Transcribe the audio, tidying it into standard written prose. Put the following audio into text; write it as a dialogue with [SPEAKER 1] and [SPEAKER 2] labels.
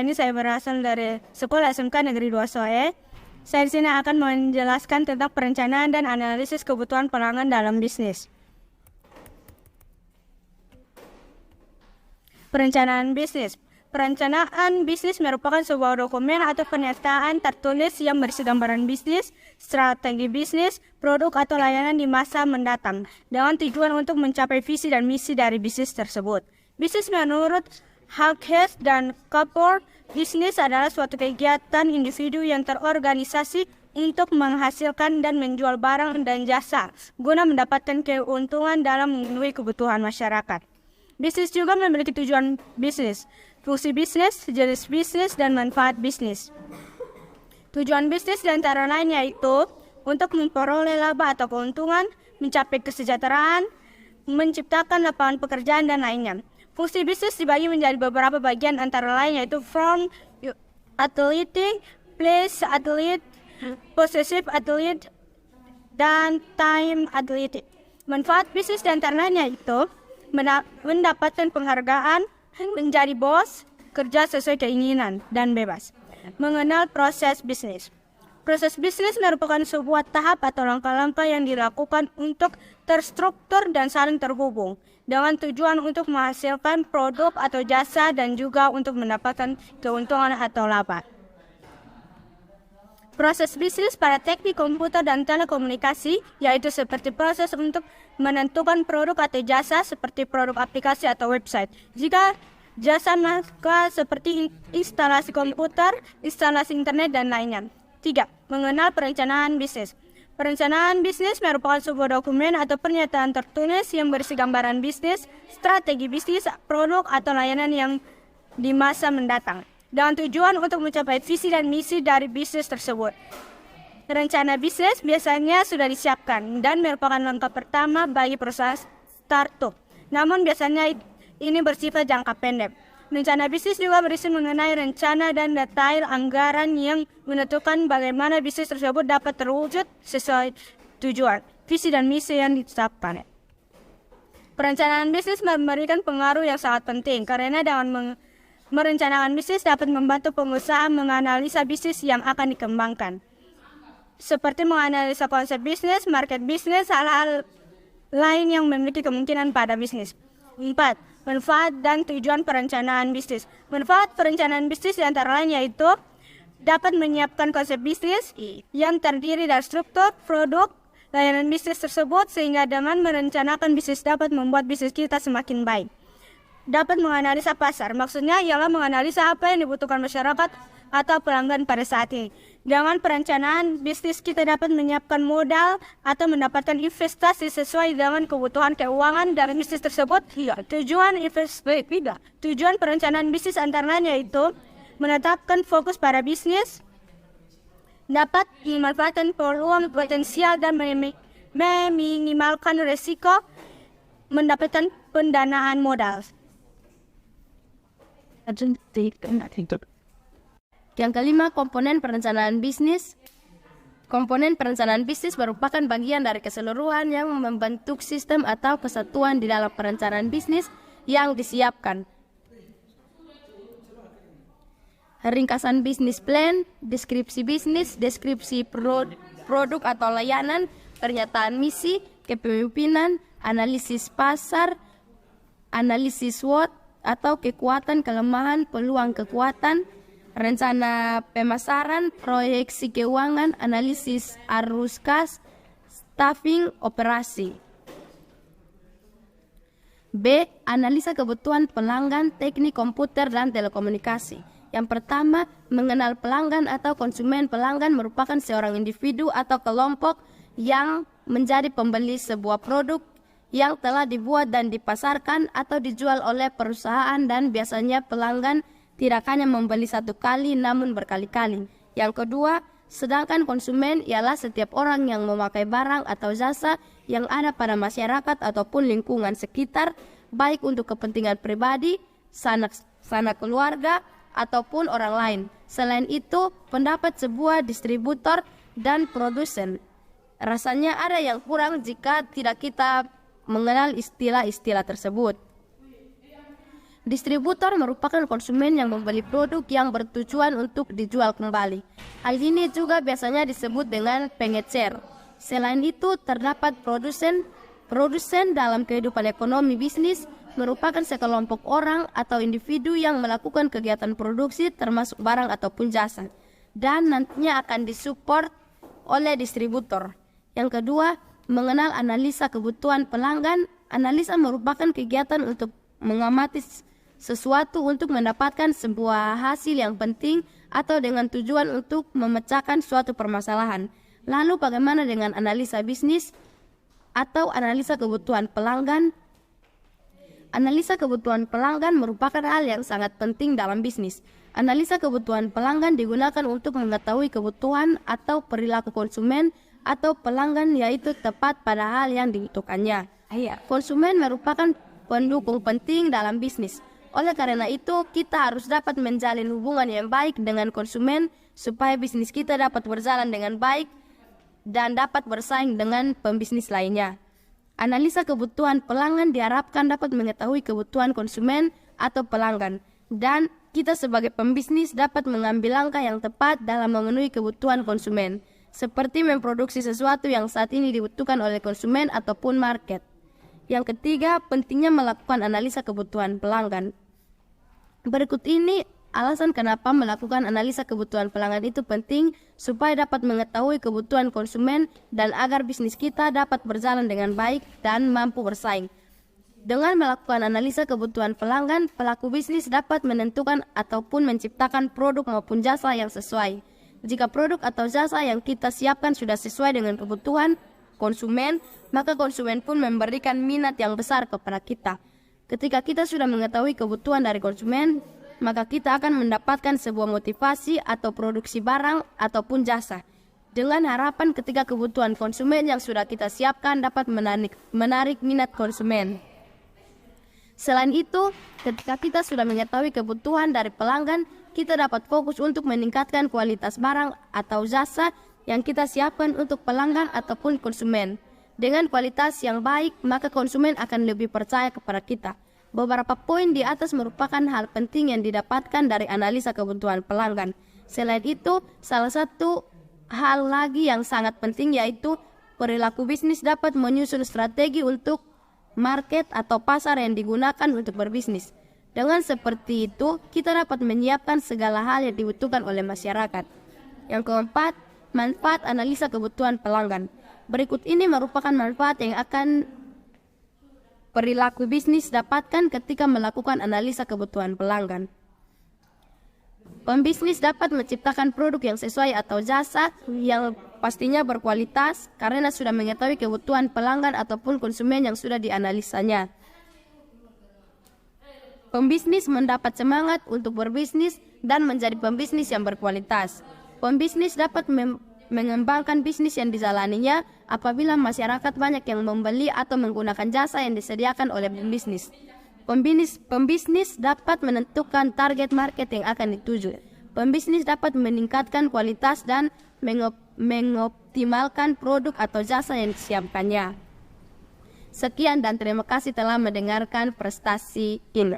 [SPEAKER 1] ini saya berasal dari Sekolah SMK Negeri 2 Soe. Saya di sini akan menjelaskan tentang perencanaan dan analisis kebutuhan pelanggan dalam bisnis. Perencanaan bisnis. Perencanaan bisnis merupakan sebuah dokumen atau pernyataan tertulis yang berisi gambaran bisnis, strategi bisnis, produk atau layanan di masa mendatang, dengan tujuan untuk mencapai visi dan misi dari bisnis tersebut. Bisnis menurut Halkes dan Kapoor, bisnis adalah suatu kegiatan individu yang terorganisasi untuk menghasilkan dan menjual barang dan jasa guna mendapatkan keuntungan dalam memenuhi kebutuhan masyarakat. Bisnis juga memiliki tujuan bisnis, fungsi bisnis, jenis bisnis, dan manfaat bisnis. Tujuan bisnis diantara lain yaitu untuk memperoleh laba atau keuntungan, mencapai kesejahteraan, menciptakan lapangan pekerjaan, dan lainnya. Fungsi bisnis dibagi menjadi beberapa bagian antara lain yaitu front athlete, place athlete, possessive athlete, dan time athlete. Manfaat bisnis diantara lain yaitu mendapatkan penghargaan, menjadi bos, kerja sesuai keinginan, dan bebas. Mengenal proses bisnis. Proses bisnis merupakan sebuah tahap atau langkah-langkah yang dilakukan untuk terstruktur dan saling terhubung, dengan tujuan untuk menghasilkan produk atau jasa dan juga untuk mendapatkan keuntungan atau laba. Proses bisnis pada teknik komputer dan telekomunikasi, yaitu seperti proses untuk menentukan produk atau jasa seperti produk aplikasi atau website. Jika jasa maka seperti instalasi komputer, instalasi internet, dan lainnya. 3. Mengenal perencanaan bisnis. Perencanaan bisnis merupakan sebuah dokumen atau pernyataan tertulis yang berisi gambaran bisnis, strategi bisnis, produk atau layanan yang di masa mendatang, dengan tujuan untuk mencapai visi dan misi dari bisnis tersebut. Rencana bisnis biasanya sudah disiapkan dan merupakan langkah pertama bagi perusahaan startup. Namun biasanya ini bersifat jangka pendek. Rencana bisnis juga berisi mengenai rencana dan detail anggaran yang menentukan bagaimana bisnis tersebut dapat terwujud sesuai tujuan, visi dan misi yang ditetapkan. Perencanaan bisnis memberikan pengaruh yang sangat penting karena dengan merencanakan bisnis dapat membantu pengusaha menganalisa bisnis yang akan dikembangkan, seperti menganalisa konsep bisnis, market bisnis, hal-hal lain yang memiliki kemungkinan pada bisnis. 4. Manfaat dan tujuan perencanaan bisnis. Manfaat perencanaan bisnis antara lain yaitu dapat menyiapkan konsep bisnis yang terdiri dari struktur, produk, layanan bisnis tersebut, sehingga dengan merencanakan bisnis dapat membuat bisnis kita semakin baik. Dapat menganalisa pasar, maksudnya ialah menganalisa apa yang dibutuhkan masyarakat atau pelanggan pada saat ini. Dengan perencanaan bisnis kita dapat menyiapkan modal atau mendapatkan investasi sesuai dengan kebutuhan keuangan dari bisnis tersebut. Tujuan perencanaan bisnis antara lain yaitu menetapkan fokus pada bisnis, dapat memanfaatkan peluang potensial dan meminimalkan risiko, mendapatkan pendanaan modal.
[SPEAKER 2] Yang kelima, komponen perencanaan bisnis. Komponen perencanaan bisnis merupakan bagian dari keseluruhan yang membentuk sistem atau kesatuan di dalam perencanaan bisnis yang disiapkan. Ringkasan bisnis plan, deskripsi bisnis, deskripsi produk atau layanan, pernyataan misi, kepemimpinan, analisis pasar, analisis SWOT atau kekuatan, kelemahan, peluang, kekuatan, rencana pemasaran, proyeksi keuangan, analisis arus kas, staffing, operasi. B. Analisa kebutuhan pelanggan, teknik komputer dan telekomunikasi. Yang pertama, mengenal pelanggan atau konsumen. Pelanggan merupakan seorang individu atau kelompok yang menjadi pembeli sebuah produk yang telah dibuat dan dipasarkan atau dijual oleh perusahaan, dan biasanya pelanggan tidak hanya membeli satu kali namun berkali-kali. Yang kedua, sedangkan konsumen ialah setiap orang yang memakai barang atau jasa yang ada pada masyarakat ataupun lingkungan sekitar, baik untuk kepentingan pribadi, sanak keluarga, ataupun orang lain. Selain itu, pendapat sebuah distributor dan produsen. Rasanya ada yang kurang jika tidak kita mengenal istilah-istilah tersebut. Distributor merupakan konsumen yang membeli produk yang bertujuan untuk dijual kembali. Hal ini juga biasanya disebut dengan pengecer. Selain itu, terdapat produsen. Produsen dalam kehidupan ekonomi bisnis merupakan sekelompok orang atau individu yang melakukan kegiatan produksi termasuk barang ataupun jasa, dan nantinya akan disupport oleh distributor. Yang kedua, mengenal analisa kebutuhan pelanggan. Analisa merupakan kegiatan untuk mengamati sesuatu untuk mendapatkan sebuah hasil yang penting atau dengan tujuan untuk memecahkan suatu permasalahan. Lalu bagaimana dengan analisa bisnis atau analisa kebutuhan pelanggan? Analisa kebutuhan pelanggan merupakan hal yang sangat penting dalam bisnis. Analisa kebutuhan pelanggan digunakan untuk mengetahui kebutuhan atau perilaku konsumen atau pelanggan, yaitu tepat pada hal yang dibutuhkannya. Konsumen merupakan pendukung penting dalam bisnis. Oleh karena itu, kita harus dapat menjalin hubungan yang baik dengan konsumen supaya bisnis kita dapat berjalan dengan baik dan dapat bersaing dengan pembisnis lainnya. Analisa kebutuhan pelanggan diharapkan dapat mengetahui kebutuhan konsumen atau pelanggan, dan kita sebagai pembisnis dapat mengambil langkah yang tepat dalam memenuhi kebutuhan konsumen, seperti memproduksi sesuatu yang saat ini dibutuhkan oleh konsumen ataupun market. Yang ketiga, pentingnya melakukan analisa kebutuhan pelanggan. Berikut ini alasan kenapa melakukan analisa kebutuhan pelanggan itu penting, supaya dapat mengetahui kebutuhan konsumen dan agar bisnis kita dapat berjalan dengan baik dan mampu bersaing. Dengan melakukan analisa kebutuhan pelanggan, pelaku bisnis dapat menentukan ataupun menciptakan produk maupun jasa yang sesuai. Jika produk atau jasa yang kita siapkan sudah sesuai dengan kebutuhan konsumen, maka konsumen pun memberikan minat yang besar kepada kita. Ketika kita sudah mengetahui kebutuhan dari konsumen, maka kita akan mendapatkan sebuah motivasi atau produksi barang ataupun jasa, dengan harapan ketika kebutuhan konsumen yang sudah kita siapkan dapat menarik minat konsumen. Selain itu, ketika kita sudah mengetahui kebutuhan dari pelanggan, kita dapat fokus untuk meningkatkan kualitas barang atau jasa yang kita siapkan untuk pelanggan ataupun konsumen. Dengan kualitas yang baik, maka konsumen akan lebih percaya kepada kita. Beberapa poin di atas merupakan hal penting yang didapatkan dari analisa kebutuhan pelanggan. Selain itu, salah satu hal lagi yang sangat penting yaitu perilaku bisnis dapat menyusun strategi untuk market atau pasar yang digunakan untuk berbisnis. Dengan seperti itu, kita dapat menyiapkan segala hal yang dibutuhkan oleh masyarakat. Yang keempat, manfaat analisa kebutuhan pelanggan. Berikut ini merupakan manfaat yang akan perilaku bisnis dapatkan ketika melakukan analisa kebutuhan pelanggan. Pembisnis dapat menciptakan produk yang sesuai atau jasa yang pastinya berkualitas karena sudah mengetahui kebutuhan pelanggan ataupun konsumen yang sudah dianalisanya. Pembisnis mendapat semangat untuk berbisnis dan menjadi pembisnis yang berkualitas. Pembisnis dapat mengembangkan bisnis yang dijalaninya apabila masyarakat banyak yang membeli atau menggunakan jasa yang disediakan oleh pembisnis. Pembisnis dapat menentukan target market yang akan dituju. Pembisnis dapat meningkatkan kualitas dan mengoptimalkan produk atau jasa yang disiapkannya. Sekian dan terima kasih telah mendengarkan prestasi ini.